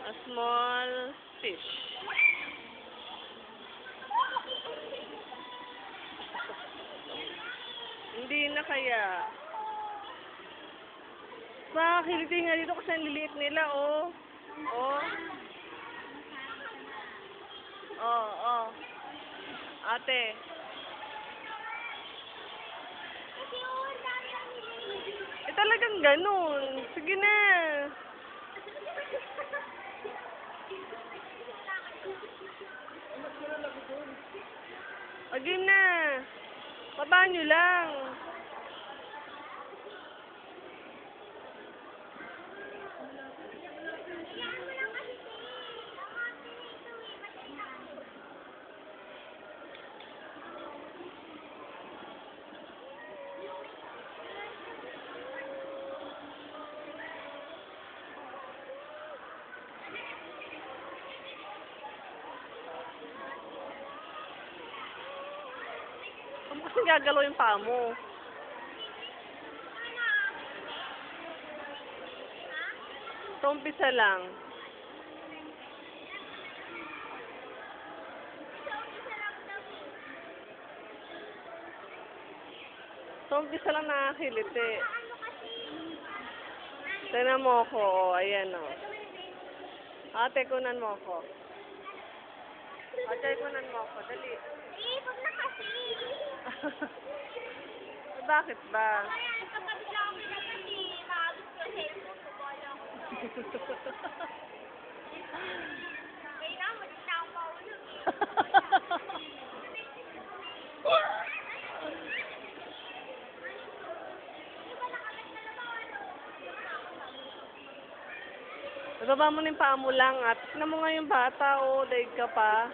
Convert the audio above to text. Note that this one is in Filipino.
A small fish. Hindi na kaya. Kiliti nga dito kasi ang liliit nila, oh. Oh. Oh, oh. Ate. Talagang ganun. Sige na. O, game na. Baba nyo lang. Kasi gagalaw yung paa mo. So, umpisa lang. So, umpisa lang nakakiliti. Tignan mo ako. O, ayan o. Ate, kunan mo ako. Ate, kunan mo ako. Dali. Iipag na kasi. Bakit ba? Kaya kapag bigla ako naman maabot ko sa cellphone ko. Bala ko. Kaya na, mali na akong maulog. Nababa mo na yung paa mo lang at tignan mo nga yung bata, oh, daig ka pa.